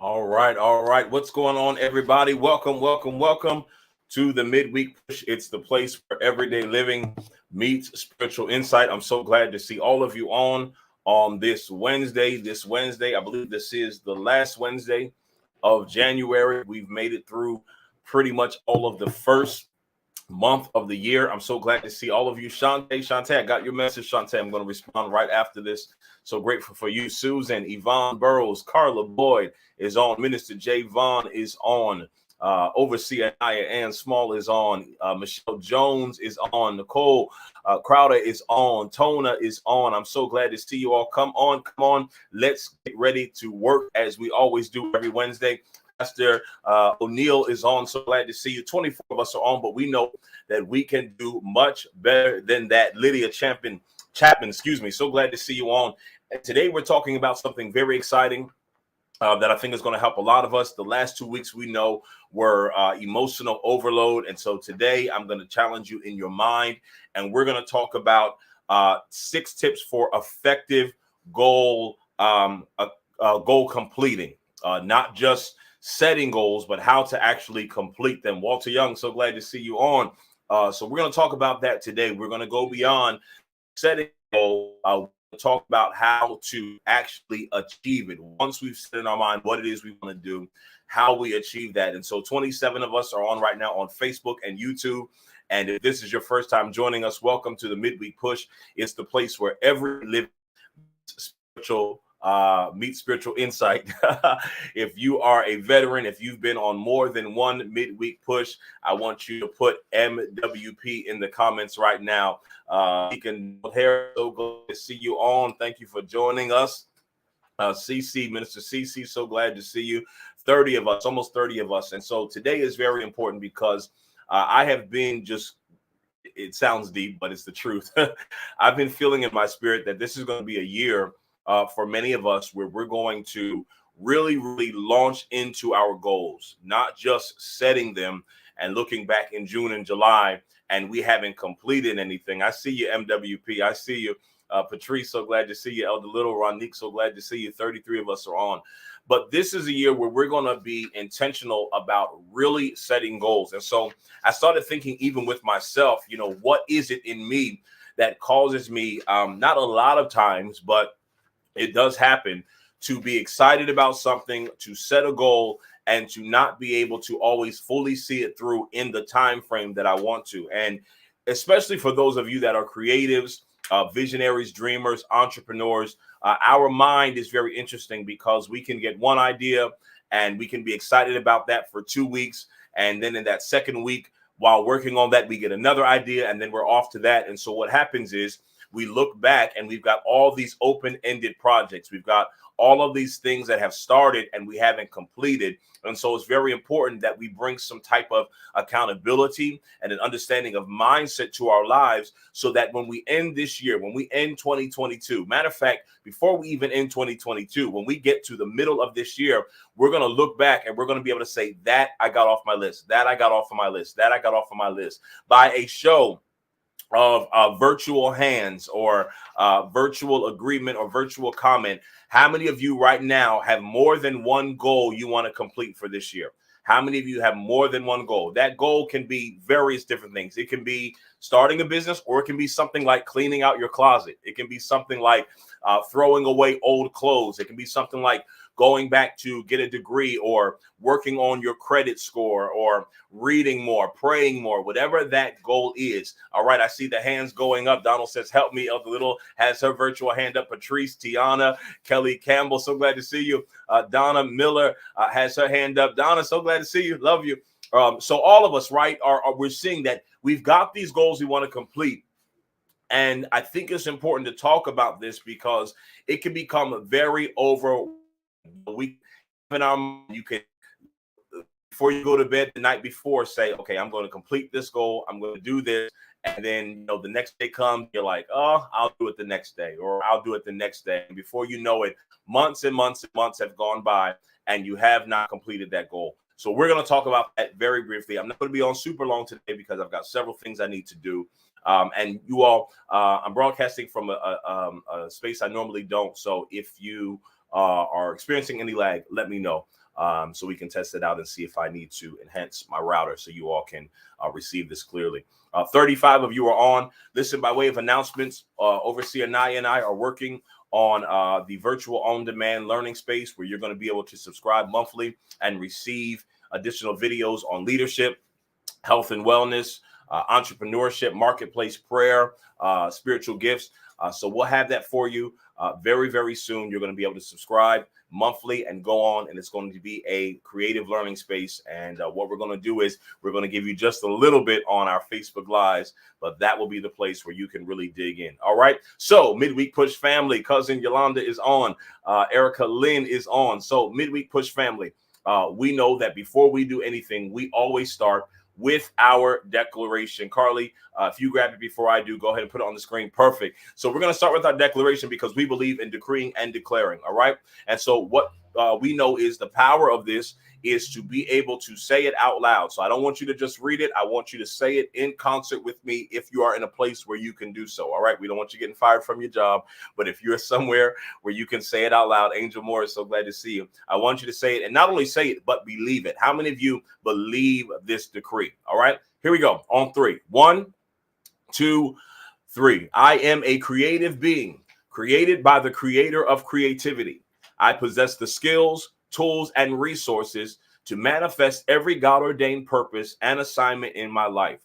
All right, all right. What's going on, everybody? Welcome to the Midweek Push. It's the place where everyday living meets spiritual insight. I'm so glad to see all of you on this Wednesday. I believe this is the last Wednesday of January. We've made it through pretty much all of the first month of the year. I'm so glad to see all of you. Shantae, I got your message, Shantae. I'm going to respond right after this. So grateful for you. Susan, Yvonne Burrows, Carla Boyd is on. Minister J. Vaughn is on. Overseer Aya Ann Small is on. Michelle Jones is on. Nicole Crowder is on. Tona is on. I'm so glad to see you all. Come on. Let's get ready to work as we always do every Wednesday. Pastor O'Neill is on. So glad to see you. 24 of us are on, but we know that we can do much better than that. Lydia Chapman, excuse me. So glad to see you on. And today we're talking about something very exciting that I think is going to help a lot of us. The last 2 weeks we know were emotional overload. And so today I'm going to challenge you in your mind. And we're going to talk about 6 tips for effective goal completing, not just setting goals, but how to actually complete them. Walter Young, so glad to see you on. So we're going to talk about that today. We're going to go beyond setting goals. Talk about how to actually achieve it. Once we've set in our mind what it is we want to do, how we achieve that. And so 27 of us are on right now on Facebook and YouTube. And if this is your first time joining us, welcome to the Midweek Push. It's the place where every living spiritual meet spiritual insight. If you are a veteran, if you've been on more than one midweek push, I want you to put MWP in the comments right now. You can so glad to see you on. Thank you for joining us. CC, Minister CC, so glad to see you. 30 of us, almost 30 of us. And so today is very important because I have been it sounds deep, but it's the truth. I've been feeling in my spirit that this is going to be a year for many of us where we're going to really launch into our goals, not just setting them and looking back in June and July and we haven't completed anything. I see you, MWP. I see you, Patrice. So glad to see you. Elder Little, Ronique. So glad to see you. 33 of us are on. But this is a year where we're going to be intentional about really setting goals. And so I started thinking, even with myself, what is it in me that causes me, not a lot of times, but it does happen, to be excited about something, to set a goal, and to not be able to always fully see it through in the time frame that I want to. And especially for those of you that are creatives, visionaries, dreamers, entrepreneurs, our mind is very interesting because we can get one idea and we can be excited about that for 2 weeks. And then in that second week, while working on that, we get another idea and then we're off to that. And so what happens is we look back and we've got all these open-ended projects. We've got all of these things that have started and we haven't completed. And so it's very important that we bring some type of accountability and an understanding of mindset to our lives so that when we end this year, when we end 2022, matter of fact, before we even end 2022, when we get to the middle of this year, we're going to look back and we're going to be able to say that I got off my list, that I got off of my list, that I got off of my list by a show of virtual hands or virtual agreement or virtual comment. How many of you right now have more than one goal you want to complete for this year? How many of you have more than one goal? That goal can be various different things. It can be starting a business, or it can be something like cleaning out your closet. It can be something like throwing away old clothes. It can be something like going back to get a degree, or working on your credit score, or reading more, praying more, whatever that goal is. All right, I see the hands going up. Donald says, help me. Elder Little has her virtual hand up. Patrice, Tiana, Kelly Campbell, so glad to see you. Donna Miller has her hand up. Donna, so glad to see you. Love you. So all of us, right, we're seeing that we've got these goals we want to complete. And I think it's important to talk about this because it can become very overwhelming. You can, before you go to bed the night before, say, okay, I'm going to complete this goal. I'm going to do this. And then, the next day comes, you're like, oh, I'll do it the next day, or I'll do it the next day. And before you know it, months and months and months have gone by and you have not completed that goal. So we're going to talk about that very briefly. I'm not going to be on super long today because I've got several things I need to do. And you all, I'm broadcasting from a space I normally don't. So if you are experiencing any lag, let me know. So we can test it out and see if I need to enhance my router so you all can receive this clearly. 35 of you are on. Listen, by way of announcements, Overseer Naya and I are working on the virtual on-demand learning space where you're going to be able to subscribe monthly and receive additional videos on leadership, health and wellness, entrepreneurship, marketplace prayer, spiritual gifts. So we'll have that for you very, very soon. You're going to be able to subscribe monthly and go on, and it's going to be a creative learning space. And what we're going to do is we're going to give you just a little bit on our Facebook Lives, but that will be the place where you can really dig in. All right. So Midweek Push family, cousin Yolanda is on. Erica Lynn is on. So Midweek Push family, we know that before we do anything, we always start with our declaration. Carly, if you grab it before I do, go ahead and put it on the screen. Perfect. So we're going to start with our declaration because we believe in decreeing and declaring. All right. And so what we know is the power of this is to be able to say it out loud. So I don't want you to just read it. I want you to say it in concert with me if you are in a place where you can do so. All right. We don't want you getting fired from your job, but if you're somewhere where you can say it out loud, Angel Moore, so glad to see you. I want you to say it, and not only say it, but believe it. How many of you believe this decree? All right. Here we go. On three. 1, 2, 3. I am a creative being created by the creator of creativity. I possess the skills, tools, and resources to manifest every God-ordained purpose and assignment in my life.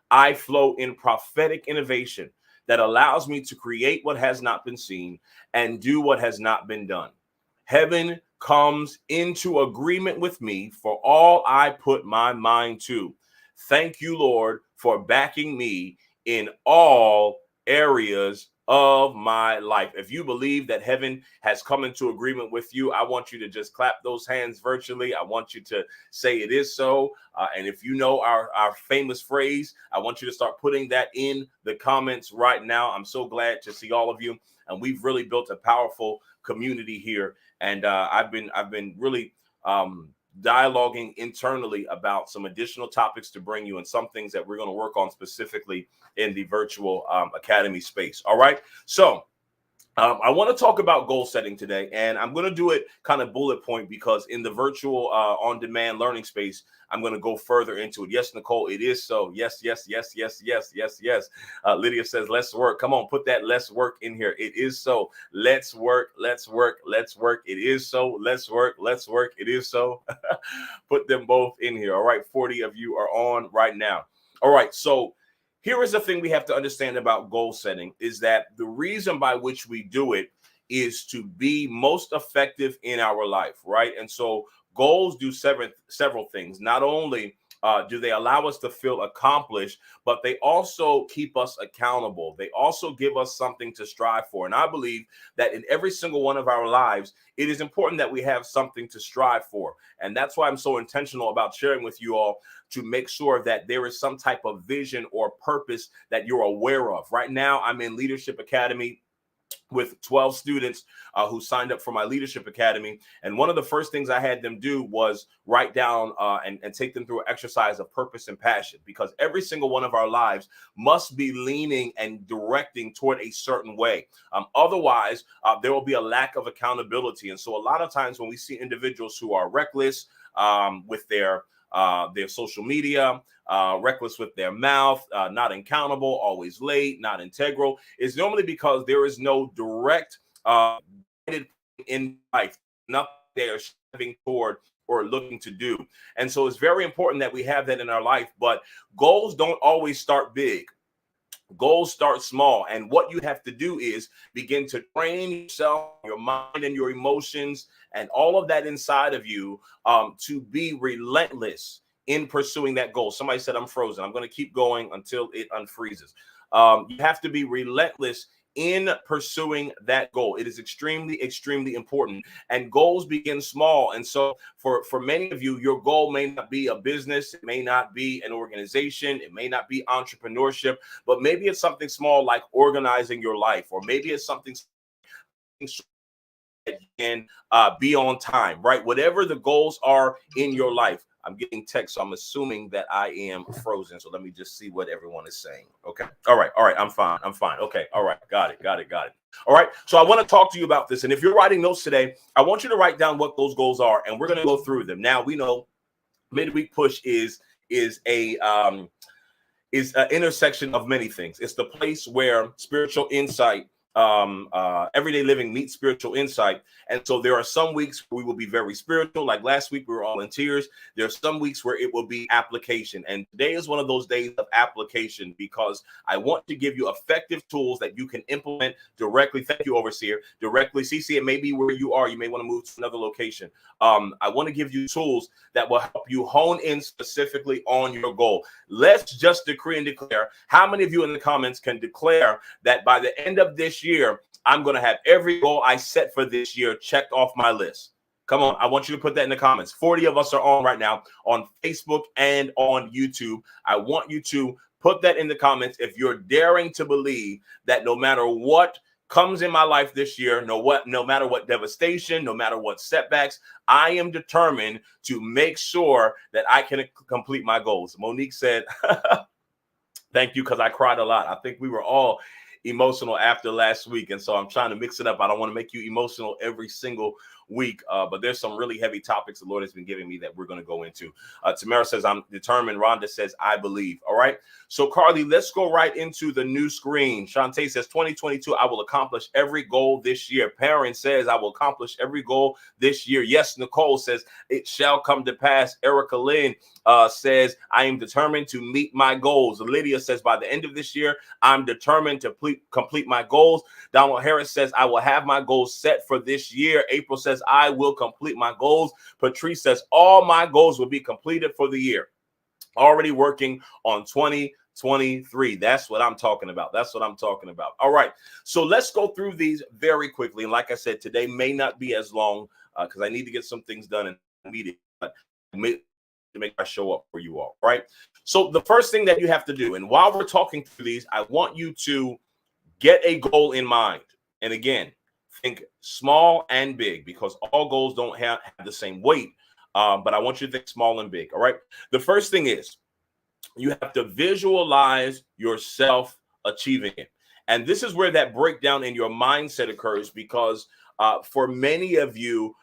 I flow in prophetic innovation that allows me to create what has not been seen and do what has not been done. Heaven comes into agreement with me for all I put my mind to. Thank you, Lord, for backing me in all areas of my life. If you believe that heaven has come into agreement with you, I want you to just clap those hands virtually. I want you to say it is so. And if you know our famous phrase, I want you to start putting that in the comments right now. I'm so glad to see all of you. And we've really built a powerful community here. And I've been really dialoguing internally about some additional topics to bring you and some things that we're going to work on specifically in the virtual academy space. All right. So I want to talk about goal setting today, and I'm going to do it kind of bullet point because in the virtual on-demand learning space, I'm going to go further into it. Yes, Nicole, it is so. Yes, yes, yes, yes, yes, yes, yes. Lydia says, let's work. Come on, put that let's work in here. It is so. Let's work, let's work, let's work. It is so. Let's work, let's work. It is so. Put them both in here. All right, 40 of you are on right now. All right, so here is the thing we have to understand about goal setting is that the reason by which we do it is to be most effective in our life, right? And so goals do several things. Not only do they allow us to feel accomplished, but they also keep us accountable. They also give us something to strive for. And I believe that in every single one of our lives, it is important that we have something to strive for. And that's why I'm so intentional about sharing with you all to make sure that there is some type of vision or purpose that you're aware of. Right now, I'm in Leadership Academy with 12 students who signed up for my Leadership Academy. And one of the first things I had them do was write down and take them through an exercise of purpose and passion, because every single one of our lives must be leaning and directing toward a certain way. Otherwise, there will be a lack of accountability. And so a lot of times when we see individuals who are reckless with their social media, reckless with their mouth, not accountable, always late, not integral, is normally because there is no direct in life, nothing they are striving toward or looking to do. And so it's very important that we have that in our life, but goals don't always start big. Goals start small, and what you have to do is begin to train yourself, your mind and your emotions and all of that inside of you to be relentless in pursuing that goal. Somebody said I'm frozen. I'm going to keep going until it unfreezes. You have to be relentless in pursuing that goal. It is extremely, extremely important. And goals begin small. And so for many of you, your goal may not be a business. It may not be an organization. It may not be entrepreneurship, but maybe it's something small like organizing your life, or maybe it's something that can be on time, right? Whatever the goals are in your life, I'm getting text, so I'm assuming that I am frozen. So let me just see what everyone is saying. Okay. All right. I'm fine. Okay. All right. Got it. All right. So I want to talk to you about this. And if you're writing notes today, I want you to write down what those goals are, and we're going to go through them. Now, we know Midweek Push is an intersection of many things. It's the place where spiritual insight, everyday living meets spiritual insight. And so there are some weeks where we will be very spiritual. Like last week, we were all in tears. There are some weeks where it will be application. And today is one of those days of application, because I want to give you effective tools that you can implement directly. Thank you, Overseer. Directly. CC, it may be where you are. You may want to move to another location. I want to give you tools that will help you hone in specifically on your goal. Let's just decree and declare. How many of you in the comments can declare that by the end of this year, I'm going to have every goal I set for this year checked off my list? Come on. I want you to put that in the comments. 40 of us are on right now on Facebook and on YouTube. I want you to put that in the comments if you're daring to believe that no matter what comes in my life this year, no matter what devastation, no matter what setbacks, I am determined to make sure that I can complete my goals. Monique said, thank you, because I cried a lot. I think we were all emotional after last week, and so I'm trying to mix it up. I don't want to make you emotional every single week, but there's some really heavy topics the Lord has been giving me that we're going to go into. Tamara says, I'm determined. Rhonda says, I believe. All right. So Carly, let's go right into the new screen. Shantae says, 2022, I will accomplish every goal this year. Perrin says, I will accomplish every goal this year. Yes, Nicole says, it shall come to pass. Erica Lynn says, I am determined to meet my goals. Lydia says, by the end of this year, I'm determined to complete my goals. Donald Harris says, I will have my goals set for this year. April says, I will complete my goals. Patrice says, all my goals will be completed for the year. Already working on 2023. That's what I'm talking about. All right. So let's go through these very quickly. And like I said, today may not be as long because I need to get some things done in the meeting, but to make I show up for you all. Right. So the first thing that you have to do, and while we're talking through these, I want you to get a goal in mind. And again, think small and big, because all goals don't have the same weight. But I want you to think small and big. All right. The first thing is you have to visualize yourself achieving it. And this is where that breakdown in your mindset occurs, because for many of you,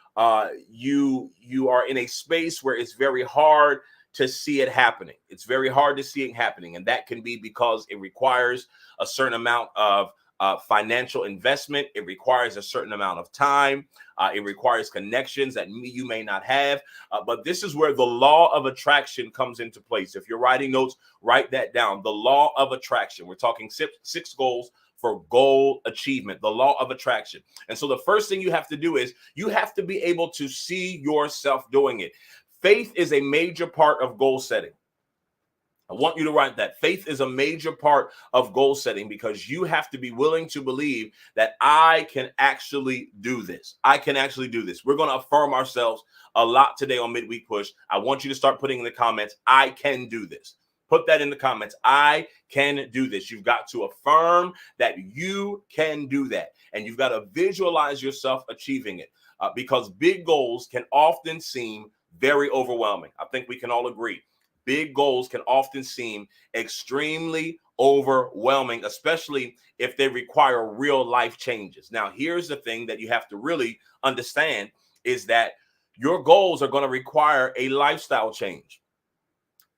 you are in a space where it's very hard to see it happening. It's very hard to see it happening. And that can be because it requires a certain amount of financial investment. It requires a certain amount of time. It requires connections that you may not have. But this is where the law of attraction comes into place. If you're writing notes, write that down. The law of attraction. We're talking six goals for goal achievement, the law of attraction. And so the first thing you have to do is you have to be able to see yourself doing it. Faith is a major part of goal setting. I want you to write that. Faith is a major part of goal setting, because you have to be willing to believe that I can actually do this. I can actually do this. We're going to affirm ourselves a lot today on Midweek Push. I want you to start putting in the comments, I can do this. Put that in the comments. I can do this. You've got to affirm that you can do that. And you've got to visualize yourself achieving it, because big goals can often seem very overwhelming. I think we can all agree. Big goals can often seem extremely overwhelming, especially if they require real life changes. Now, here's the thing that you have to really understand is that your goals are going to require a lifestyle change.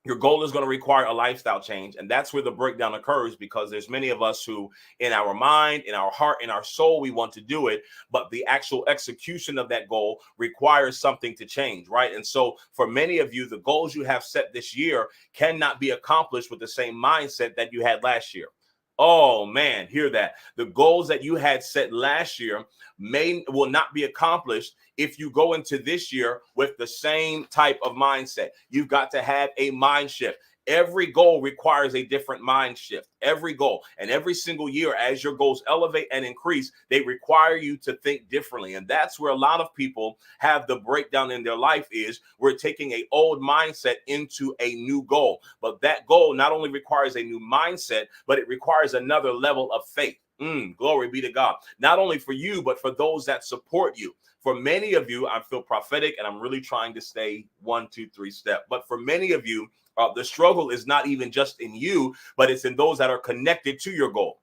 Your goal is going to require a lifestyle change. And that's where the breakdown occurs, because there's many of us who in our mind, in our heart, in our soul, we want to do it. But the actual execution of that goal requires something to change. Right. And so for many of you, the goals you have set this year cannot be accomplished with the same mindset that you had last year. Oh, man, hear that. The goals that you had set last year will not be accomplished if you go into this year with the same type of mindset. You've got to have a mind shift. Every goal requires a different mind shift. Every goal. And every single year, as your goals elevate and increase, they require you to think differently. And that's where a lot of people have the breakdown in their life is we're taking an old mindset into a new goal. But that goal not only requires a new mindset, but it requires another level of faith. Glory be to God. Not only for you, but for those that support you. For many of you, I feel prophetic, and I'm really trying to stay 1, 2, 3 step. But for many of you, the struggle is not even just in you, but it's in those that are connected to your goal.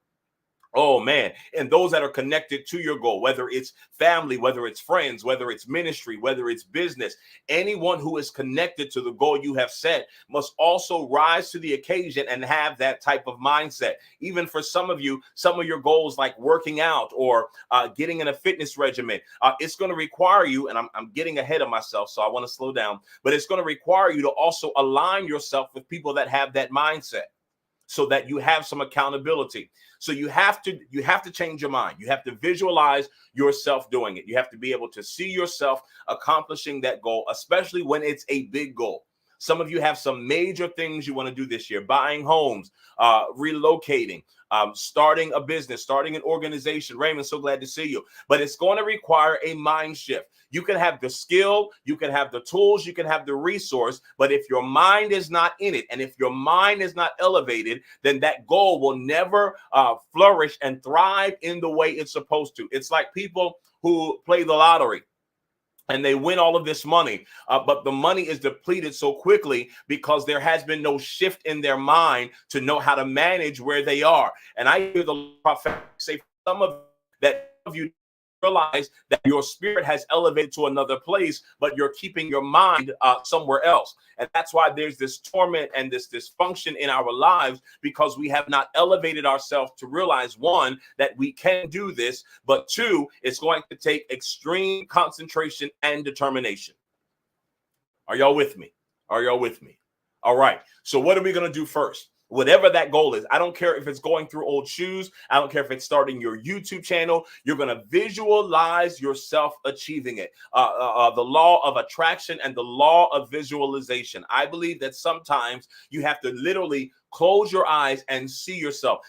Oh man, and those that are connected to your goal, whether it's family, whether it's friends, whether it's ministry, whether it's business, anyone who is connected to the goal you have set must also rise to the occasion and have that type of mindset. Even for some of you, some of your goals like working out or getting in a fitness regimen, it's going to require you, and I'm getting ahead of myself, so I want to slow down, but it's going to require you to also align yourself with people that have that mindset, so that you have some accountability. So you have to change your mind. You have to visualize yourself doing it. You have to be able to see yourself accomplishing that goal, especially when it's a big goal. Some of you have some major things you want to do this year: buying homes, relocating, starting a business, starting an organization. Raymond, so glad to see you. But it's going to require a mind shift. You can have the skill, you can have the tools, you can have the resource, but if your mind is not in it, and if your mind is not elevated, then that goal will never flourish and thrive in the way it's supposed to. It's like people who play the lottery and they win all of this money, but the money is depleted so quickly because there has been no shift in their mind to know how to manage where they are. And I hear the prophet say, some of you realize that your spirit has elevated to another place, but you're keeping your mind somewhere else. And that's why there's this torment and this dysfunction in our lives, because we have not elevated ourselves to realize, one, that we can do this, but two, it's going to take extreme concentration and determination. Are y'all with me? Are y'all with me? All right. So what are we going to do first? Whatever that goal is, I don't care if it's going through old shoes. I don't care if it's starting your YouTube channel. You're going to visualize yourself achieving it. The law of attraction and the law of visualization. I believe that sometimes you have to literally close your eyes and see yourself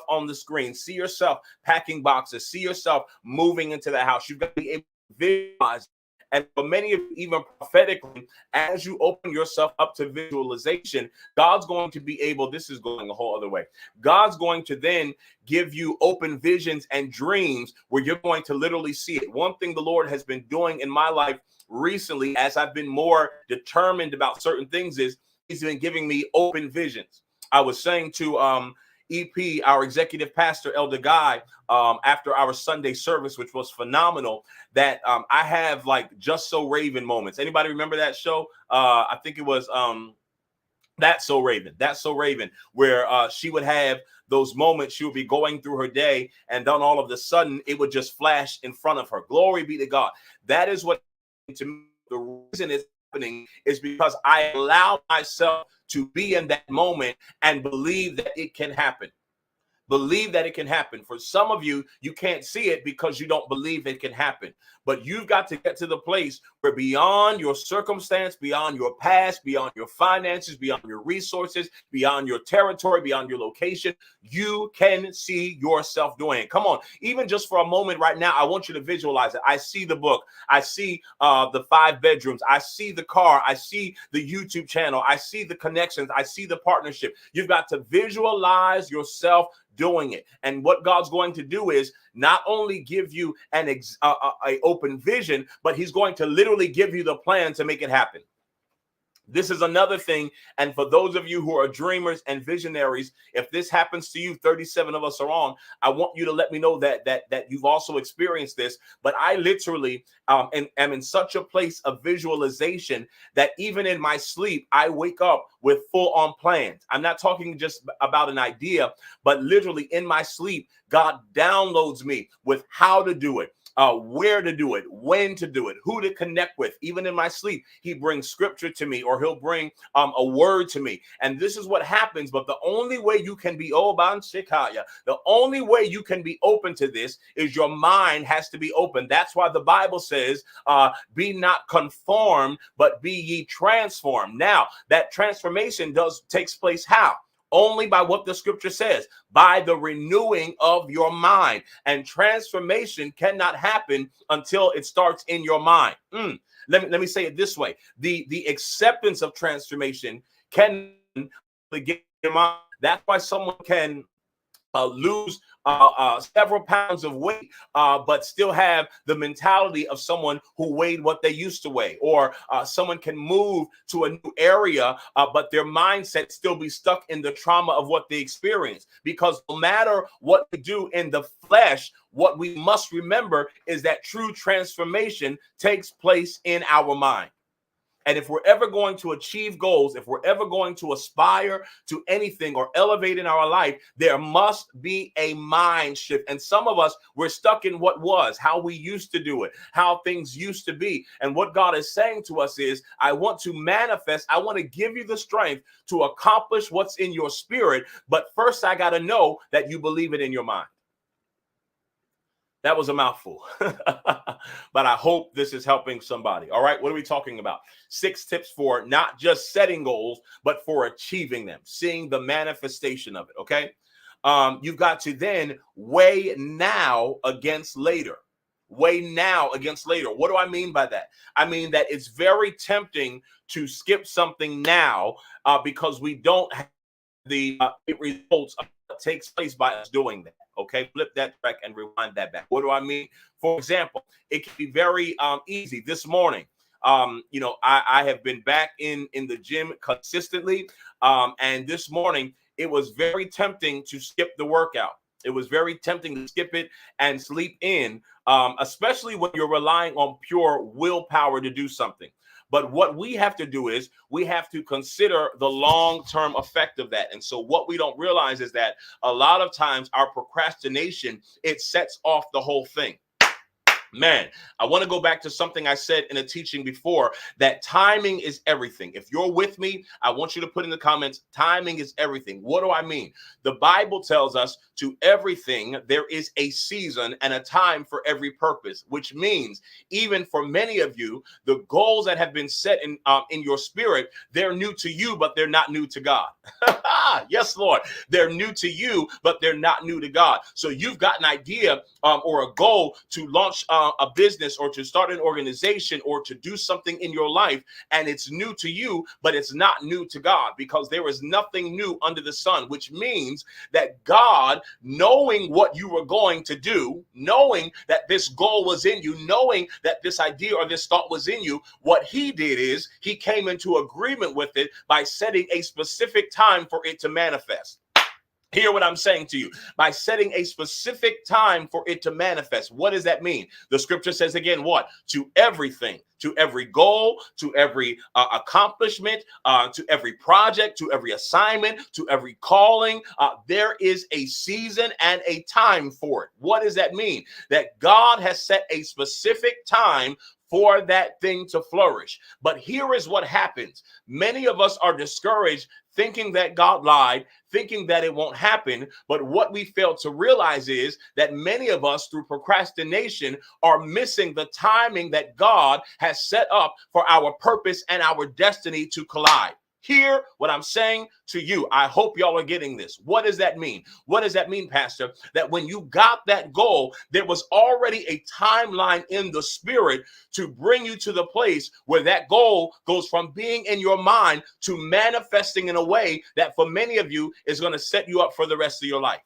on the screen, see yourself packing boxes, see yourself moving into the house. You've got to be able to visualize. And for many of you, even prophetically, as you open yourself up to visualization, God's going to be able, this is going a whole other way. God's going to then give you open visions and dreams where you're going to literally see it. One thing the Lord has been doing in my life recently, as I've been more determined about certain things, is He's been giving me open visions. I was saying to EP, our executive pastor, Elder Guy, after our Sunday service, which was phenomenal, that I have like Just So Raven moments. Anybody remember that show? I think it was That's So Raven, where she would have those moments. She would be going through her day, and then all of a sudden it would just flash in front of her. Glory be to God. That is what, to me, the reason it's happening is because I allow myself to be in that moment and believe that it can happen. Believe that it can happen. For some of you, you can't see it because you don't believe it can happen. But you've got to get to the place where beyond your circumstance, beyond your past, beyond your finances, beyond your resources, beyond your territory, beyond your location, you can see yourself doing it. Come on. Even just for a moment right now, I want you to visualize it. I see the book. I see the 5 bedrooms. I see the car. I see the YouTube channel. I see the connections. I see the partnership. You've got to visualize yourself doing it. And what God's going to do is not only give you an open vision, but He's going to literally give you the plan to make it happen. This is another thing. And for those of you who are dreamers and visionaries, if this happens to you, 37 of us are on, I want you to let me know that you've also experienced this. But I literally am in such a place of visualization that even in my sleep, I wake up with full-on plans. I'm not talking just about an idea, but literally in my sleep, God downloads me with how to do it, where to do it, when to do it, who to connect with. Even in my sleep, He brings scripture to me, or He'll bring a word to me. And this is what happens. But the only way you can be the only way you can be open to this is your mind has to be open. That's why the Bible says, be not conformed, but be ye transformed. Now, that transformation takes place how? Only by what the scripture says, by the renewing of your mind. And transformation cannot happen until it starts in your mind. Let me say it this way. The acceptance of transformation can get your mind. That's why someone can lose several pounds of weight, but still have the mentality of someone who weighed what they used to weigh, or someone can move to a new area, but their mindset still be stuck in the trauma of what they experienced. Because no matter what we do in the flesh, what we must remember is that true transformation takes place in our mind. And if we're ever going to achieve goals, if we're ever going to aspire to anything or elevate in our life, there must be a mind shift. And some of us, we're stuck in what was, how we used to do it, how things used to be. And what God is saying to us is, I want to manifest, I want to give you the strength to accomplish what's in your spirit. But first, I got to know that you believe it in your mind. That was a mouthful, but I hope this is helping somebody. All right, what are we talking about? 6 tips for not just setting goals, but for achieving them, seeing the manifestation of it, okay? You've got to then weigh now against later. Weigh now against later. What do I mean by that? I mean that it's very tempting to skip something now because we don't have the results of what takes place by us doing that. Okay, flip that back and rewind that back. What do I mean? For example, it can be very easy. This morning, I have been back in the gym consistently, and this morning it was very tempting to skip the workout. It was very tempting to skip it and sleep in, especially when you're relying on pure willpower to do something. But what we have to do is we have to consider the long-term effect of that. And so what we don't realize is that a lot of times our procrastination, it sets off the whole thing. Man, I want to go back to something I said in a teaching before, that timing is everything. If you're with me, I want you to put in the comments, timing is everything. What do I mean? The Bible tells us to everything, there is a season and a time for every purpose, which means even for many of you, the goals that have been set in your spirit, they're new to you, but they're not new to God. Yes, Lord. They're new to you, but they're not new to God. So you've got an idea or a goal to launch a business or to start an organization or to do something in your life, and it's new to you, but it's not new to God, because there is nothing new under the sun, which means that God, knowing what you were going to do, knowing that this goal was in you, knowing that this idea or this thought was in you, what he did is he came into agreement with it by setting a specific time for it to manifest. Hear what I'm saying to you. By setting a specific time for it to manifest. What does that mean? The scripture says again, what? To everything, to every goal, to every accomplishment, to every project, to every assignment, to every calling. There is a season and a time for it. What does that mean? That God has set a specific time for that thing to flourish. But here is what happens. Many of us are discouraged, thinking that God lied, thinking that it won't happen. But what we fail to realize is that many of us, through procrastination, are missing the timing that God has set up for our purpose and our destiny to collide. Hear what I'm saying to you. I hope y'all are getting this. What does that mean? What does that mean, Pastor? That when you got that goal, there was already a timeline in the spirit to bring you to the place where that goal goes from being in your mind to manifesting in a way that for many of you is going to set you up for the rest of your life.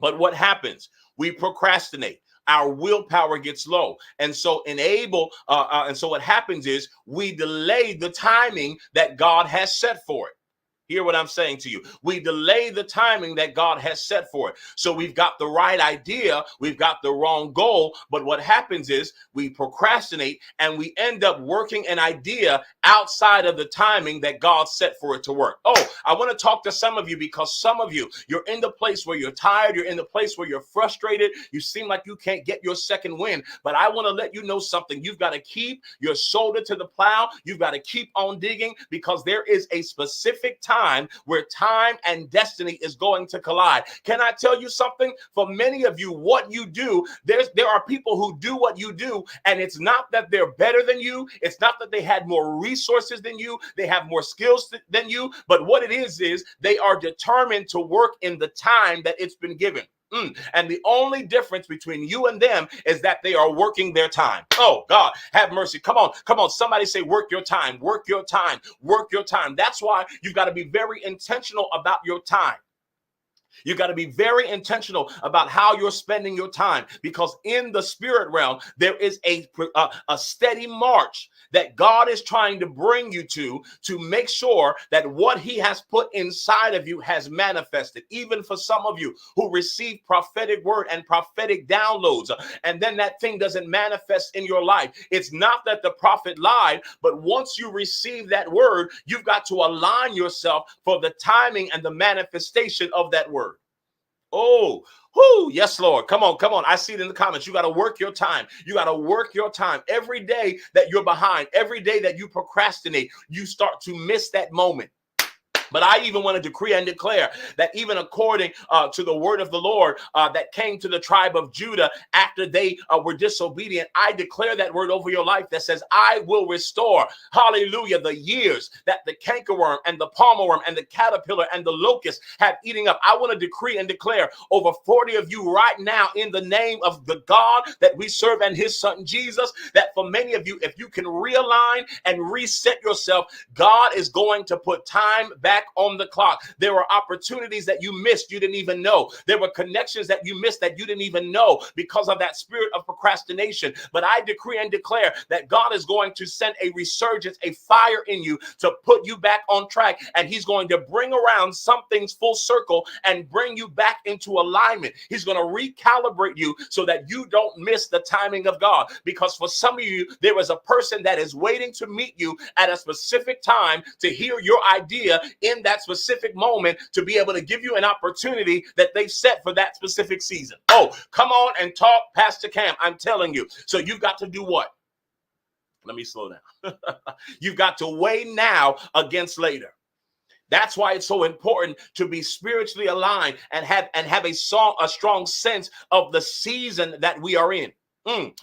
But what happens? We procrastinate. Our willpower gets low. And so what happens is we delay the timing that God has set for it. Hear what I'm saying to you. We delay the timing that God has set for it. So we've got the right idea, we've got the wrong goal, but what happens is we procrastinate and we end up working an idea outside of the timing that God set for it to work. Oh, I want to talk to some of you, because some of you, you're in the place where you're tired, you're in the place where you're frustrated, you seem like you can't get your second win, but I want to let you know something. You've got to keep your shoulder to the plow, you've got to keep on digging, because there is a specific time where time and destiny is going to collide. Can I tell you something? For many of you, what you do, there are people who do what you do, and it's not that they're better than you. It's not that they had more resources than you. They have more skills than you. But what it is they are determined to work in the time that it's been given. And the only difference between you and them is that they are working their time. Oh, God, have mercy. Come on. Somebody say, work your time, work your time, work your time. That's why you've got to be very intentional about your time. You got to be very intentional about how you're spending your time, because in the spirit realm, there is a steady march that God is trying to bring you to make sure that what he has put inside of you has manifested. Even for some of you who receive prophetic word and prophetic downloads, and then that thing doesn't manifest in your life. It's not that the prophet lied, but once you receive that word, you've got to align yourself for the timing and the manifestation of that word. Oh, whoo, yes, Lord. Come on, come on. I see it in the comments. You got to work your time. You got to work your time. Every day that you're behind, every day that you procrastinate, you start to miss that moment. But I even want to decree and declare that even according to the word of the Lord that came to the tribe of Judah after they were disobedient, I declare that word over your life that says, I will restore, hallelujah, the years that the cankerworm and the palmerworm and the caterpillar and the locust have eating up. I want to decree and declare over 40 of you right now in the name of the God that we serve and his son Jesus, that for many of you, if you can realign and reset yourself, God is going to put time back on the clock. There were opportunities that you missed, you didn't even know. There were connections that you missed that you didn't even know because of that spirit of procrastination. But I decree and declare that God is going to send a resurgence, a fire in you to put you back on track. And he's going to bring around some things full circle and bring you back into alignment. He's going to recalibrate you so that you don't miss the timing of God. Because for some of you, there is a person that is waiting to meet you at a specific time to hear your idea in that specific moment, to be able to give you an opportunity that they've set for that specific season. Oh, come on and talk, Pastor Cam. I'm telling you. So you've got to do what? Let me slow down. You've got to weigh now against later. That's why it's so important to be spiritually aligned and have a strong sense of the season that we are in.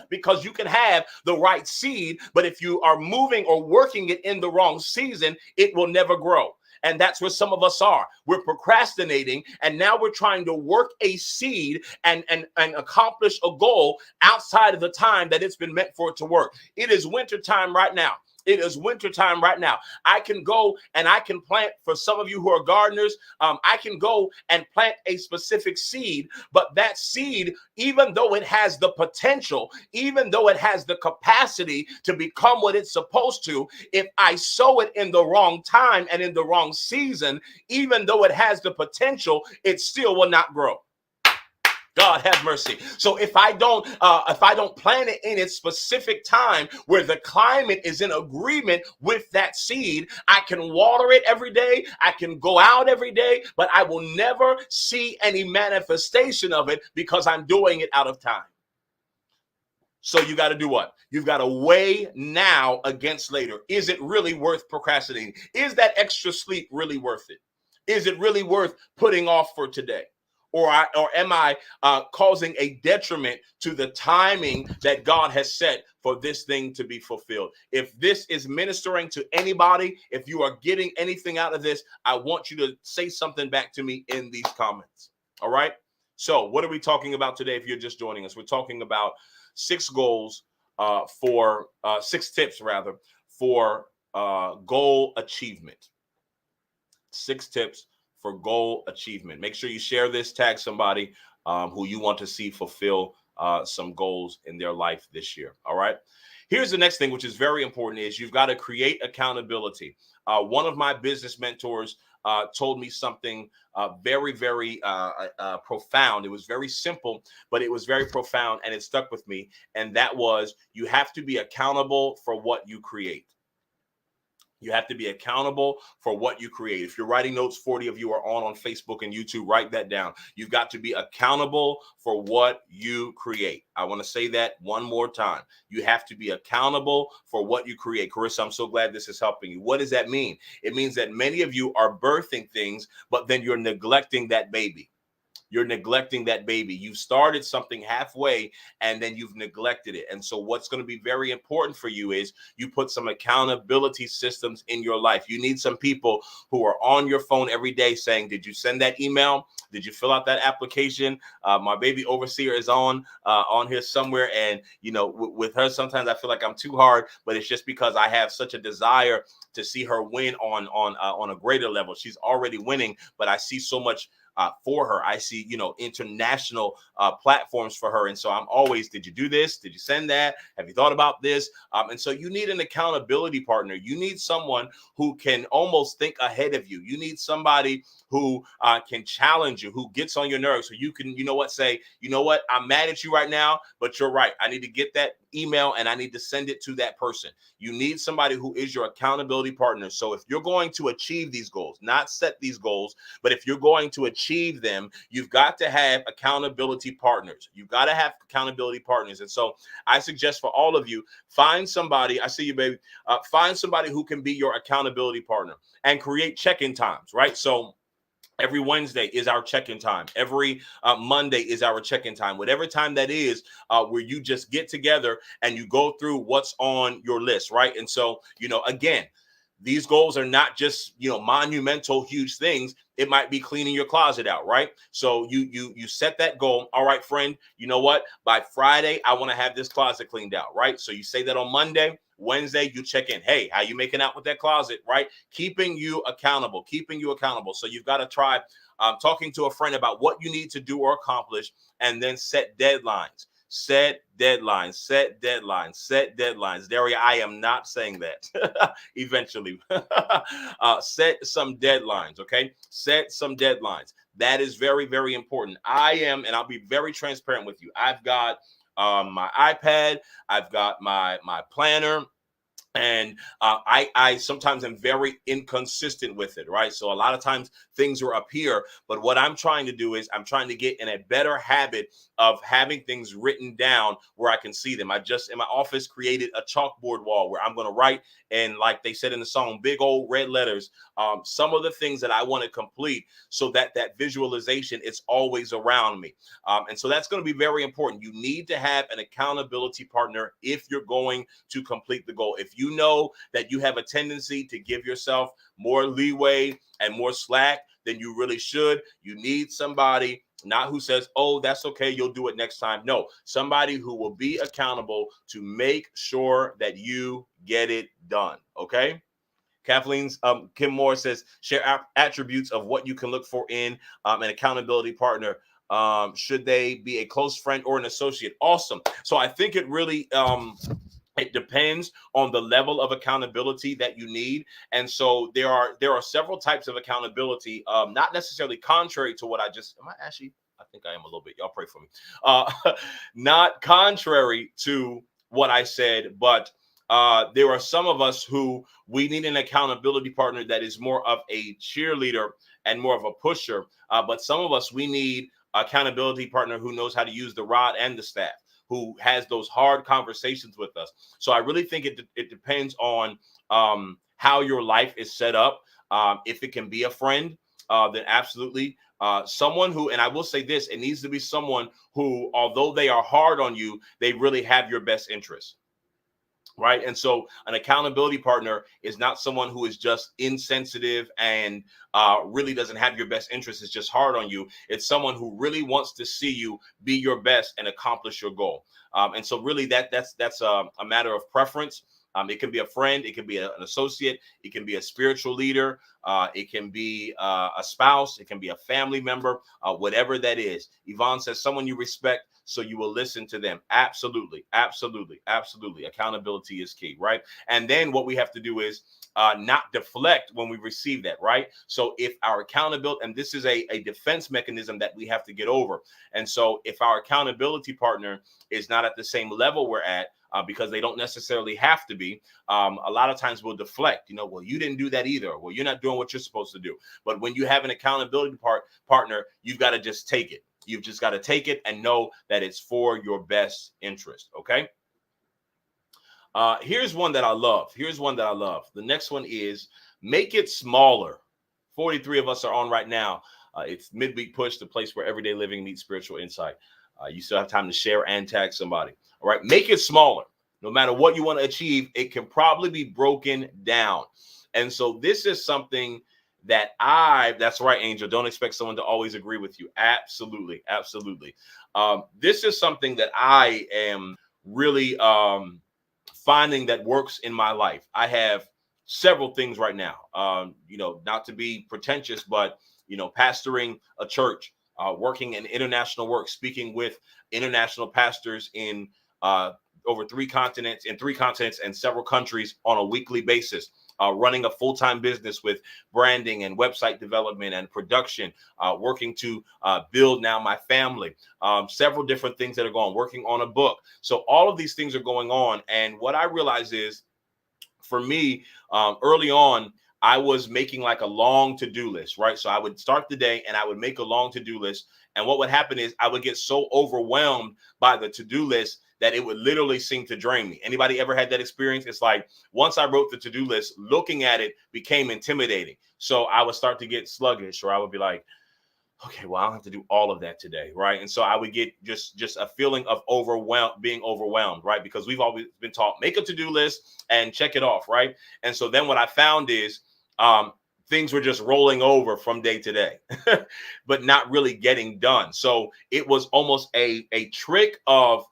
Because you can have the right seed, but if you are moving or working it in the wrong season, it will never grow. And that's where some of us are. We're procrastinating, and now we're trying to work a seed and accomplish a goal outside of the time that it's been meant for it to work. It is winter time right now. It is wintertime right now. I can go and I can plant, for some of you who are gardeners, I can go and plant a specific seed, but that seed, even though it has the potential, even though it has the capacity to become what it's supposed to, if I sow it in the wrong time and in the wrong season, even though it has the potential, it still will not grow. God have mercy. So if I don't plant it in its specific time where the climate is in agreement with that seed, I can water it every day. I can go out every day, but I will never see any manifestation of it because I'm doing it out of time. So you got to do what? You've got to weigh now against later. Is it really worth procrastinating? Is that extra sleep really worth it? Is it really worth putting off for today? Or am I causing a detriment to the timing that God has set for this thing to be fulfilled? If this is ministering to anybody, if you are getting anything out of this, I want you to say something back to me in these comments. All right? So what are we talking about today if you're just joining us? We're talking about 6 goals for 6 tips, rather, for goal achievement. 6 tips for goal achievement. Make sure you share this, tag somebody who you want to see fulfill some goals in their life this year. All right. Here's the next thing, which is very important, is you've got to create accountability. One of my business mentors told me something very, very profound. It was very simple, but it was very profound, and it stuck with me. And that was, you have to be accountable for what you create. You have to be accountable for what you create. If you're writing notes, 40 of you are on Facebook and YouTube, write that down. You've got to be accountable for what you create. I want to say that one more time. You have to be accountable for what you create. Carissa, I'm so glad this is helping you. What does that mean? It means that many of you are birthing things, but then you're neglecting that baby. You're neglecting that baby. You've started something halfway and then you've neglected it. And so what's going to be very important for you is you put some accountability systems in your life. You need some people who are on your phone every day saying, did you send that email? Did you fill out that application? My baby overseer is on here somewhere. And, you know, with her, sometimes I feel like I'm too hard, but it's just because I have such a desire to see her win on a greater level. She's already winning, but I see so much for her. I see, international platforms for her. And so I'm always, did you do this? Did you send that? Have you thought about this? And so you need an accountability partner. You need someone who can almost think ahead of you. You need somebody who can challenge you, who gets on your nerves, so you can, say, I'm mad at you right now, but you're right. I need to get that email and I need to send it to that person. You need somebody who is your accountability partner. So if you're going to achieve these goals, not set these goals, but if you're going to achieve them, you've got to have accountability partners. You've got to have accountability partners. And so I suggest for all of you, find somebody, I see you, baby, find somebody who can be your accountability partner and create check-in times, right? So every Wednesday is our check-in time. Every Monday is our check-in time. Whatever time that is, where you just get together and you go through what's on your list, right? And so, again, these goals are not just, monumental, huge things. It might be cleaning your closet out, right? So you set that goal. All right, friend, you know what? By Friday, I want to have this closet cleaned out, right? So you say that on Monday. Wednesday, you check in. Hey, how you making out with that closet, right? Keeping you accountable. So you've got to try talking to a friend about what you need to do or accomplish, and then set deadlines. Set deadlines. Daria, I am not saying that. Eventually. Set some deadlines, okay? Set some deadlines. That is very, very important. And I'll be very transparent with you. I've got my iPad, I've got my planner, and I sometimes am very inconsistent with it, right? So a lot of times things are up here, but what I'm trying to do is I'm trying to get in a better habit of having things written down where I can see them. I just in my office created a chalkboard wall where I'm going to write, and like they said in the song, big old red letters, some of the things that I want to complete, so that visualization is always around me. And so that's going to be very important. You need to have an accountability partner if you're going to complete the goal. If you know that you have a tendency to give yourself more leeway and more slack than you really should, you need somebody not who says, oh, that's okay, you'll do it next time. No, somebody who will be accountable to make sure that you get it done. Okay. Kathleen's Kim Moore says, share attributes of what you can look for in an accountability partner. Should they be a close friend or an associate? Awesome. So I think it really it depends on the level of accountability that you need. And so there are several types of accountability, not necessarily contrary to what I think I am a little bit. Y'all pray for me. Not contrary to what I said, but there are some of us who we need an accountability partner that is more of a cheerleader and more of a pusher. But some of us, we need accountability partner who knows how to use the rod and the staff, who has those hard conversations with us. So I really think it depends on how your life is set up. If it can be a friend, then absolutely. Someone who, and I will say this, it needs to be someone who, although they are hard on you, they really have your best interests. Right. And so an accountability partner is not someone who is just insensitive and really doesn't have your best interest. It's just hard on you. It's someone who really wants to see you be your best and accomplish your goal. And so really that's a matter of preference. It can be a friend. It can be an associate. It can be a spiritual leader. It can be a spouse. It can be a family member, whatever that is. Yvonne says someone you respect, so you will listen to them. Absolutely. Accountability is key, right? And then what we have to do is not deflect when we receive that, right? So if our accountability, and this is a defense mechanism that we have to get over. And so if our accountability partner is not at the same level we're at, because they don't necessarily have to be, a lot of times we'll deflect, well, you didn't do that either. Well, you're not doing what you're supposed to do. But when you have an accountability partner, you've got to just take it. You've just got to take it and know that it's for your best interest. Okay. Here's one that I love. The next one is make it smaller. 43 of us are on right now. It's Midweek Push, the place where everyday living meets spiritual insight. You still have time to share and tag somebody. All right. Make it smaller. No matter what you want to achieve, it can probably be broken down. And so this is something that that's right, Angel. Don't expect someone to always agree with you. Absolutely. This is something that I am really finding that works in my life. I have several things right now, not to be pretentious, but pastoring a church, working in international work, speaking with international pastors in over three continents and several countries on a weekly basis, running a full-time business with branding and website development and production, working to build now my family, several different things that are going, working on a book. So all of these things are going on. And what I realize is, for me, early on, I was making like a long to-do list, right? So I would start the day and I would make a long to-do list. And what would happen is I would get so overwhelmed by the to-do list that it would literally seem to drain me. Anybody ever had that experience? It's like once I wrote the to-do list, looking at it became intimidating. So I would start to get sluggish, or I would be like, okay, well, I don't have to do all of that today, right? And so I would get just a feeling of being overwhelmed, right? Because we've always been taught, make a to-do list and check it off, right? And so then what I found is things were just rolling over from day to day, but not really getting done. So it was almost a trick of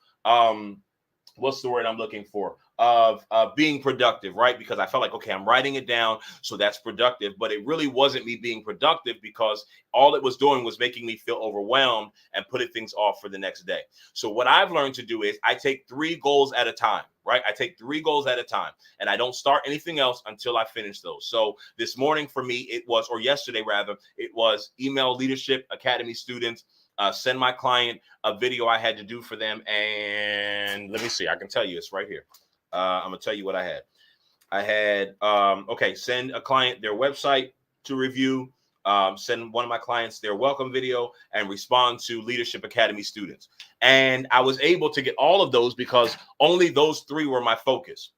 what's the word I'm looking for? Of being productive, right? Because I felt like, okay, I'm writing it down, so that's productive. But it really wasn't me being productive, because all it was doing was making me feel overwhelmed and putting things off for the next day. So what I've learned to do is I take 3 goals at a time, right? I take 3 goals at a time, and I don't start anything else until I finish those. So this morning for me, it was, or yesterday rather, it was email Leadership Academy students, send my client a video I had to do for them. And let me see, I can tell you, it's right here. I'm gonna tell you what I had. I had okay, send a client their website to review, send one of my clients their welcome video, and respond to Leadership Academy students. And I was able to get all of those because only those 3 were my focus.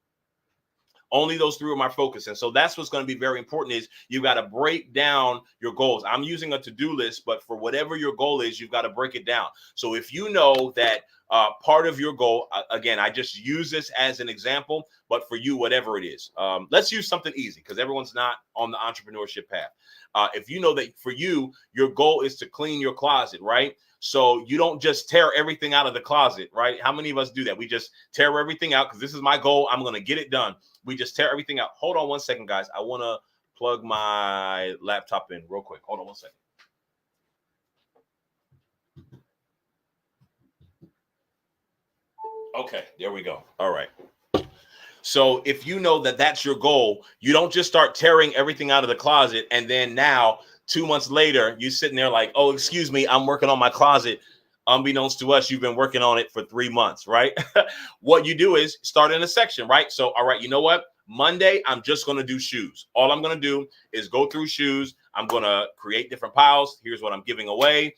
Only those 3 were my focus. And so that's what's going to be very important, is you've got to break down your goals. I'm using a to-do list, but for whatever your goal is, you've got to break it down. So if you know that part of your goal, again, I just use this as an example, but for you, whatever it is, let's use something easy, because everyone's not on the entrepreneurship path. If you know that for you, your goal is to clean your closet, right? So you don't just tear everything out of the closet, right? How many of us do that? We just tear everything out because this is my goal. I'm going to get it done. We just tear everything out. Hold on one second, guys. I want to plug my laptop in real quick. Hold on one second. Okay, there we go. All right. So if you know that that's your goal, you don't just start tearing everything out of the closet, and then now 2 months later, you're sitting there like, oh, excuse me, I'm working on my closet. Unbeknownst to us, you've been working on it for 3 months, right? What you do is start in a section, right? So, all right, you know what? Monday, I'm just going to do shoes. All I'm going to do is go through shoes. I'm going to create different piles. Here's what I'm giving away.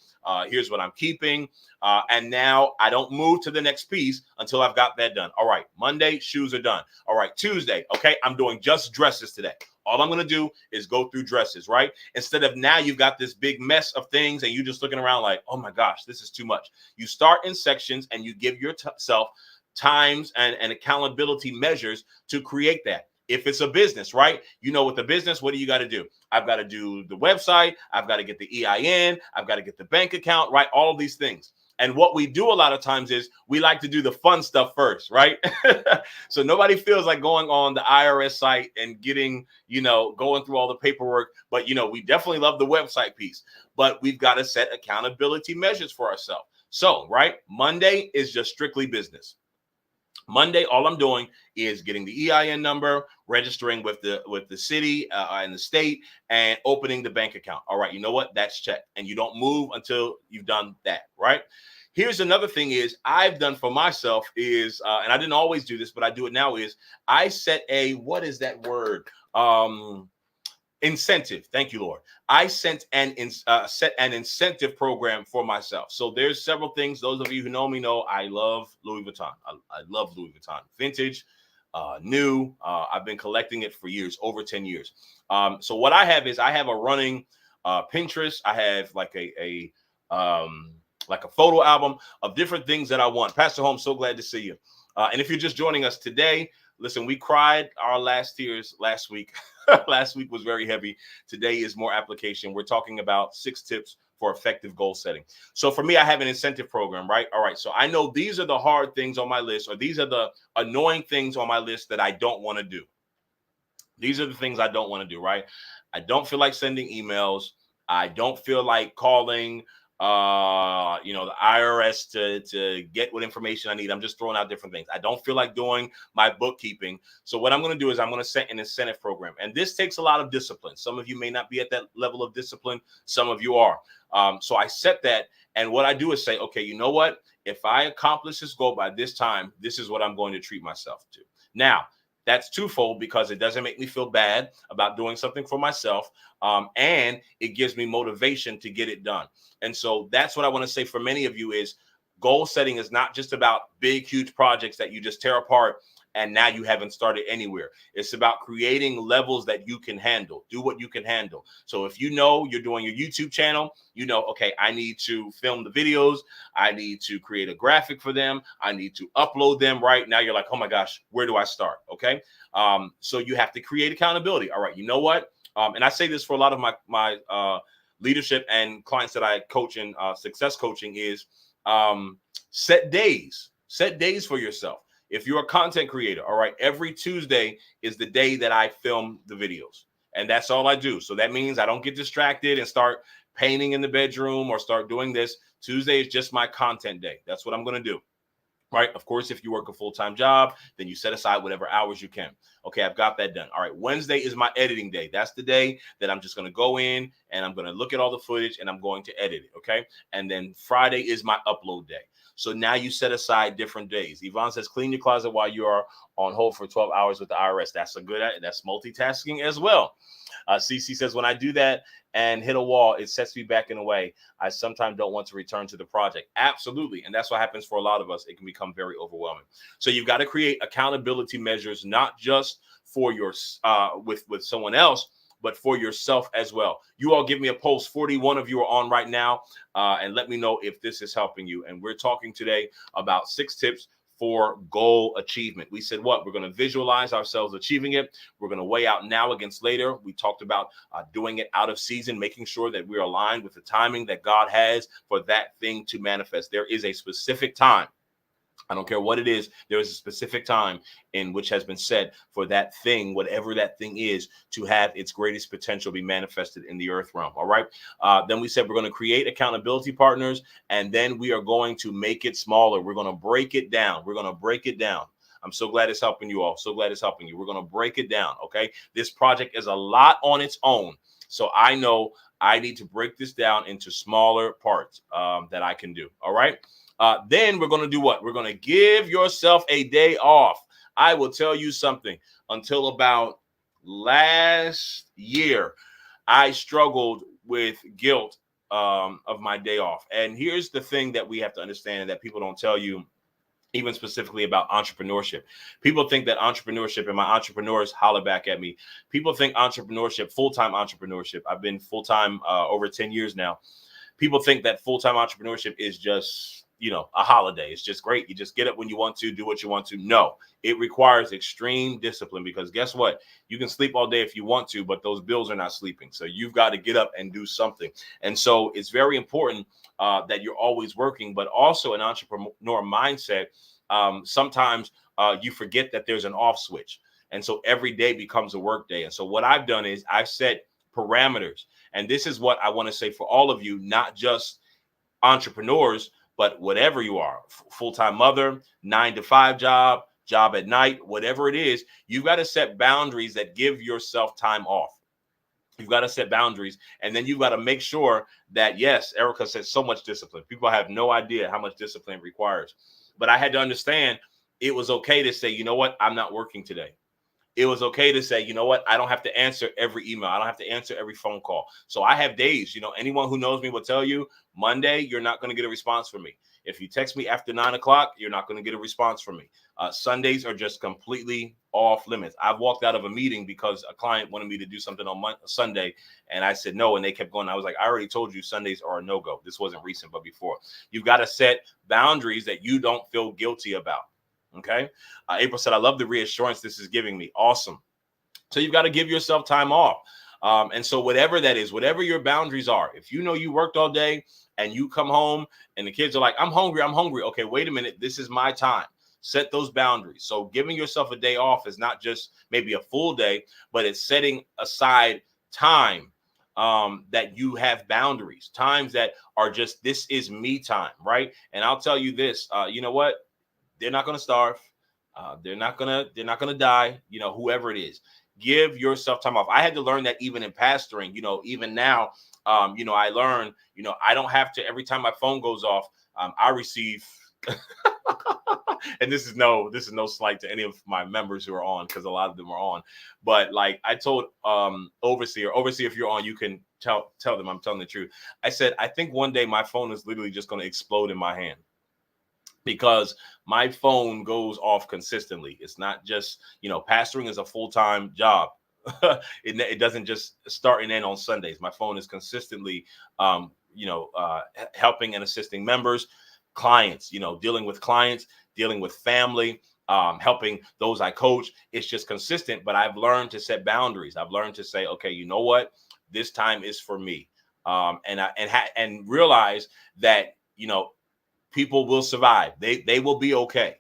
Here's what I'm keeping. And now I don't move to the next piece until I've got that done. All right, Monday, shoes are done. All right, Tuesday, okay, I'm doing just dresses today. All I'm going to do is go through dresses, right? Instead of now you've got this big mess of things and you're just looking around like, oh my gosh, this is too much. You start in sections and you give yourself times and accountability measures to create that. If it's a business, right? You know, with the business, what do you got to do? I've got to do the website. I've got to get the EIN. I've got to get the bank account, right? All of these things. And what we do a lot of times is we like to do the fun stuff first, right? So nobody feels like going on the IRS site and getting, going through all the paperwork. But, we definitely love the website piece. But we've got to set accountability measures for ourselves. So, right, Monday is just strictly business. Monday, all I'm doing is getting the EIN number, registering with the city and the state, and opening the bank account. All right, you know what? That's checked. And you don't move until you've done that, right? Here's another thing is I've done for myself is, and I didn't always do this, but I do it now, is I set what is that word? Incentive. Thank you, Lord. I set an incentive program for myself. So there's several things. Those of you who know me know I love Louis Vuitton. I love Louis Vuitton. Vintage, new. I've been collecting it for years, over 10 years. So what I have is I have a running Pinterest. I have like a photo album of different things that I want. Pastor Holmes, so glad to see you. And if you're just joining us today, listen, we cried our last tears last week. Last week was very heavy. Today is more application. We're talking about 6 tips for effective goal setting. So for me, I have an incentive program, right? All right. So I know these are the hard things on my list, or these are the annoying things on my list that I don't want to do. These are the things I don't want to do, right? I don't feel like sending emails. I don't feel like calling the IRS to get what information I need. I'm just throwing out different things. I don't feel like doing my bookkeeping. So what I'm going to do is I'm going to set an incentive program. And this takes a lot of discipline. Some of you may not be at that level of discipline. Some of you are. So I set that. And what I do is say, okay, you know what? If I accomplish this goal by this time, this is what I'm going to treat myself to. Now, that's twofold because it doesn't make me feel bad about doing something for myself. And it gives me motivation to get it done. And so that's what I want to say for many of you is goal setting is not just about big, huge projects that you just tear apart and now you haven't started anywhere. It's about creating levels that you can handle. Do what you can handle. So if you know you're doing your YouTube channel, you know, okay, I need to film the videos. I need to create a graphic for them. I need to upload them. Right now you're like, oh my gosh, where do I start? Okay. So you have to create accountability. All right. You know what? And I say this for a lot of my leadership and clients that I coach in success coaching is set days for yourself. If you're a content creator, all right, every Tuesday is the day that I film the videos. And that's all I do. So that means I don't get distracted and start painting in the bedroom or start doing this. Tuesday is just my content day. That's what I'm going to do. Right. Of course, if you work a full-time job, then you set aside whatever hours you can. Okay, I've got that done. All right. Wednesday is my editing day. That's the day that I'm just going to go in and I'm going to look at all the footage and I'm going to edit it. Okay. And then Friday is my upload day. So now you set aside different days. Yvonne says, clean your closet while you are on hold for 12 hours with the IRS. That's that's multitasking as well. CC says, when I do that and hit a wall, it sets me back in a way. I sometimes don't want to return to the project. Absolutely. And that's what happens for a lot of us. It can become very overwhelming. So you've got to create accountability measures, not just for your with someone else, but for yourself as well. You all give me a post. 41 of you are on right now. And let me know if this is helping you. And we're talking today about 6 tips for goal achievement. We said what? We're going to visualize ourselves achieving it. We're going to weigh out now against later. We talked about doing it out of season, making sure that we're aligned with the timing that God has for that thing to manifest. There is a specific time. I don't care what it is. There is a specific time in which has been set for that thing, whatever that thing is, to have its greatest potential be manifested in the earth realm. All right. Then we said we're going to create accountability partners, and then we are going to make it smaller. We're going to break it down. We're going to break it down. I'm so glad it's helping you all. So glad it's helping you. We're going to break it down. Okay. This project is a lot on its own. So I know I need to break this down into smaller parts that I can do. All right. Then we're going to do what? We're going to give yourself a day off. I will tell you something. Until about last year, I struggled with guilt of my day off. And here's the thing that we have to understand that people don't tell you, even specifically about entrepreneurship. People think that entrepreneurship, and my entrepreneurs holler back at me. People think entrepreneurship, full-time entrepreneurship. I've been full-time over 10 years now. People think that full-time entrepreneurship is just, a holiday. It's just great. You just get up when you want to, do what you want to. No, it requires extreme discipline because guess what? You can sleep all day if you want to, but those bills are not sleeping. So you've got to get up and do something. And so it's very important that you're always working, but also an entrepreneur mindset. Sometimes you forget that there's an off switch. And so every day becomes a work day. And so what I've done is I've set parameters. And this is what I want to say for all of you, not just entrepreneurs, but whatever you are, full-time mother, 9-to-5 job at night, whatever it is, you've got to set boundaries that give yourself time off. You've got to set boundaries. And then you've got to make sure that, yes, Erica says so much discipline. People have no idea how much discipline it requires. But I had to understand it was okay to say, you know what, I'm not working today. It was okay to say, you know what, I don't have to answer every email. I don't have to answer every phone call. So I have days, anyone who knows me will tell you Monday, you're not going to get a response from me. If you text me after 9 o'clock, you're not going to get a response from me. Sundays are just completely off limits. I've walked out of a meeting because a client wanted me to do something on Sunday. And I said no. And they kept going. I was like, I already told you Sundays are a no-go. This wasn't recent, but before. You've got to set boundaries that you don't feel guilty about. Okay. April said, I love the reassurance this is giving me. Awesome. So you've got to give yourself time off. And so whatever that is, whatever your boundaries are, if you worked all day and you come home and the kids are like, I'm hungry. Okay, wait a minute. This is my time. Set those boundaries. So giving yourself a day off is not just maybe a full day, but it's setting aside time that you have boundaries, times that are just, this is me time, right? And I'll tell you this, you know what? They're not going to starve. They're not going to die, whoever it is. Give yourself time off. I had to learn that even in pastoring, even now, I learned, I don't have to, every time my phone goes off, I receive and this is no slight to any of my members who are on, because a lot of them are on. But like I told overseer, if you're on, you can tell them I'm telling the truth. I said, I think one day my phone is literally just going to explode in my hand, because my phone goes off consistently. It's not just, pastoring is a full-time job. It doesn't just start and end on Sundays. My phone is consistently, helping and assisting members, clients, dealing with clients, dealing with family, helping those I coach. It's just consistent. But I've learned to set boundaries. I've learned to say, okay, you know what? This time is for me, and realize that people will survive. They will be okay.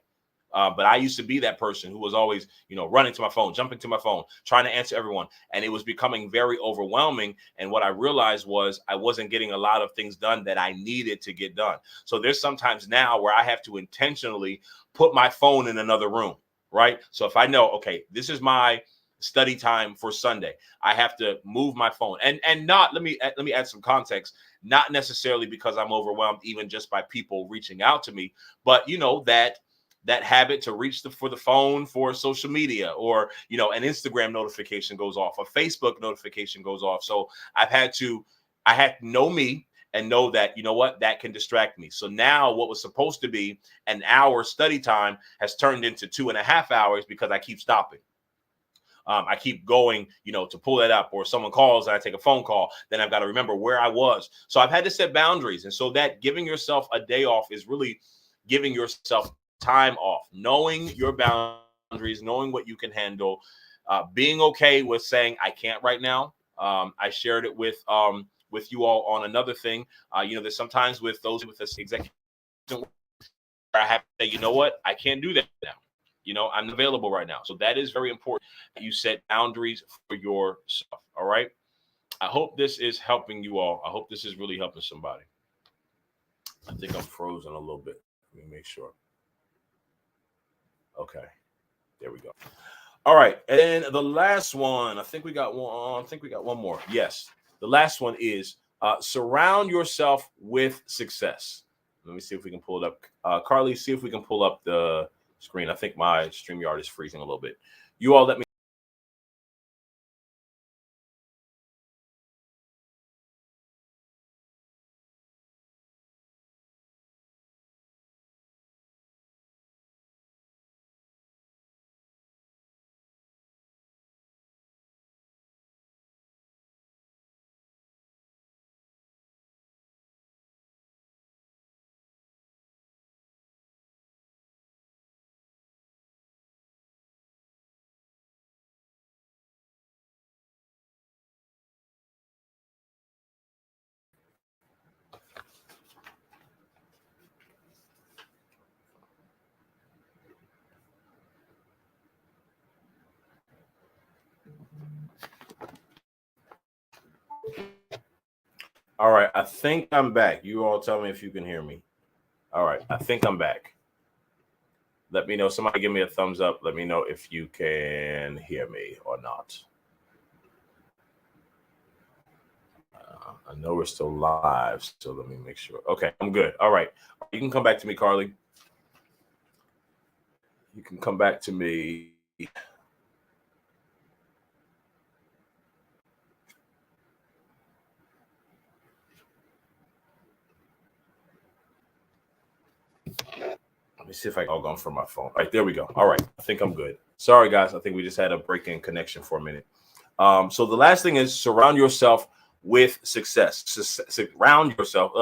But I used to be that person who was always, running to my phone, jumping to my phone, trying to answer everyone. And it was becoming very overwhelming. And what I realized was I wasn't getting a lot of things done that I needed to get done. So there's sometimes now where I have to intentionally put my phone in another room, right? So if I know, okay, this is my study time for Sunday, I have to move my phone. And not, let me add some context, not necessarily because I'm overwhelmed, even just by people reaching out to me, but that habit to reach for the phone for social media, or an Instagram notification goes off, a Facebook notification goes off. So I had to know me and know that, what, that can distract me. So now what was supposed to be an hour study time has turned into 2.5 hours, because I keep stopping. I keep going, to pull that up, or someone calls and I take a phone call. Then I've got to remember where I was. So I've had to set boundaries. And so that giving yourself a day off is really giving yourself time off, knowing your boundaries, knowing what you can handle, being okay with saying, I can't right now. I shared it with you all on another thing. There's sometimes with those with this executive, I have to say, you know what, I can't do that now. I'm available right now. So that is very important. You set boundaries for yourself. All right. I hope this is helping you all. I hope this is really helping somebody. I think I'm frozen a little bit. Let me make sure. Okay. There we go. All right. And the last one, I think we got one more. Yes. The last one is surround yourself with success. Let me see if we can pull it up. Carly, see if we can pull up the screen. I think my StreamYard is freezing a little bit. You all let me. All right. I think I'm back. You all tell me if you can hear me. All right. I think I'm back. Let me know. Somebody give me a thumbs up. Let me know if you can hear me or not. I know we're still live, so let me make sure. Okay, I'm good. All right. You can come back to me, Carly. You can come back to me. Let me see if I can log on from my phone. All right, there we go. All right, I think I'm good. Sorry, guys. I think we just had a break-in connection for a minute. So the last thing is surround yourself with success. Surround yourself.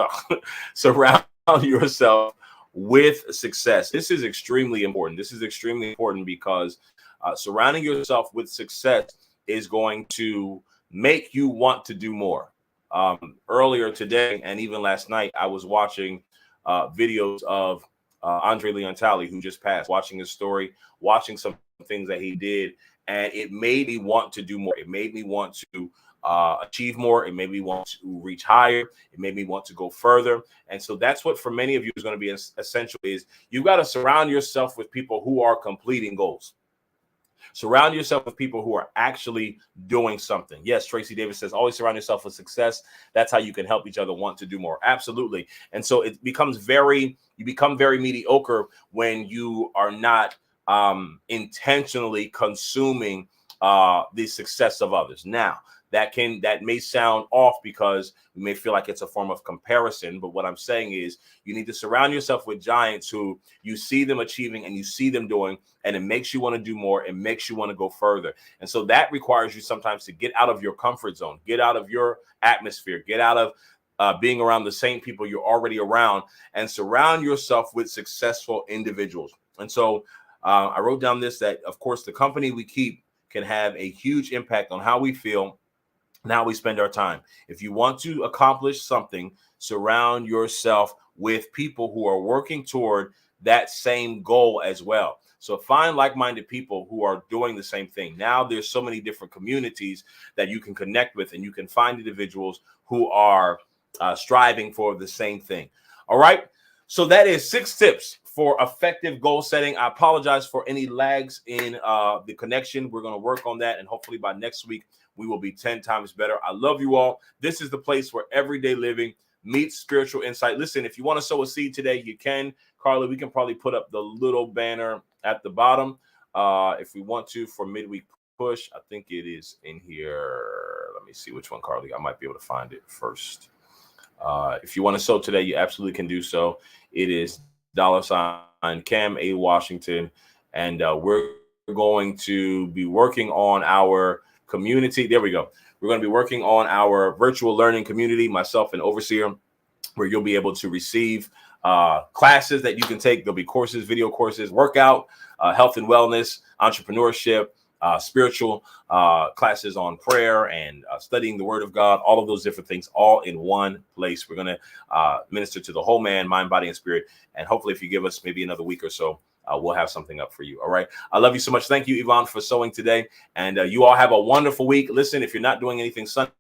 Surround yourself with success. This is extremely important. This is extremely important because surrounding yourself with success is going to make you want to do more. Earlier today and even last night, I was watching videos of Andre Leon Talley, who just passed, watching his story, watching some things that he did, and it made me want to do more. It made me want to achieve more. It made me want to reach higher. It made me want to go further. And so that's what for many of you is going to be essential is you've got to surround yourself with people who are completing goals. Surround yourself with people who are actually doing something. Yes, Tracy Davis says, always surround yourself with success. That's how you can help each other want to do more. Absolutely. And so it becomes you become very mediocre when you are not intentionally consuming the success of others. Now, that may sound off because you may feel like it's a form of comparison. But what I'm saying is you need to surround yourself with giants who you see them achieving and you see them doing, and it makes you want to do more. It makes you want to go further. And so that requires you sometimes to get out of your comfort zone, get out of your atmosphere, get out of being around the same people you're already around, and surround yourself with successful individuals. And so I wrote down that, of course, the company we keep can have a huge impact on how we feel and how we spend our time. If you want to accomplish something, surround yourself with people who are working toward that same goal as well. So find like-minded people who are doing the same thing. Now there's so many different communities that you can connect with, and you can find individuals who are striving for the same thing. All right. So that is 6 tips for effective goal setting. I apologize for any lags in the connection. We're going to work on that, and hopefully by next week, we will be 10 times better. I love you all. This is the place where everyday living meets spiritual insight. Listen, if you want to sow a seed today, you can. Carly, we can probably put up the little banner at the bottom if we want to for Midweek Push. I think it is in here. Let me see which one, Carly. I might be able to find it first. If you want to sow today, you absolutely can do so. It is $ Cam A. Washington, and we're going to be working on our community. There we go. We're going to be working on our virtual learning community, myself and Overseer, where you'll be able to receive classes that you can take. There'll be courses, video courses, workout, health and wellness, entrepreneurship, spiritual classes on prayer and studying the Word of God, all of those different things, all in one place. We're going to minister to the whole man, mind, body, and spirit. And hopefully, if you give us maybe another week or so, we'll have something up for you. All right. I love you so much. Thank you, Yvonne, for sewing today. And you all have a wonderful week. Listen, if you're not doing anything Sunday,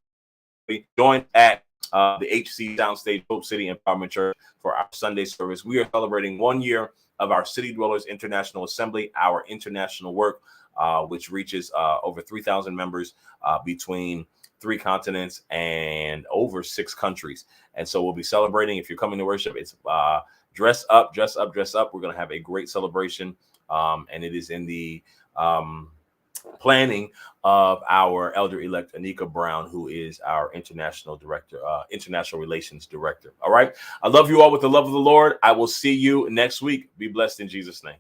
join at the HC Downstage Hope City Empowerment Church for our Sunday service. We are celebrating 1 year of our City Dwellers International Assembly, our international work, which reaches over 3,000 members between 3 continents and over 6 countries. And so we'll be celebrating. If you're coming to worship, it's dress up, dress up, dress up. We're going to have a great celebration. And it is in the planning of our elder-elect Anika Brown, who is our international director, international relations director. All right. I love you all with the love of the Lord. I will see you next week. Be blessed in Jesus' name.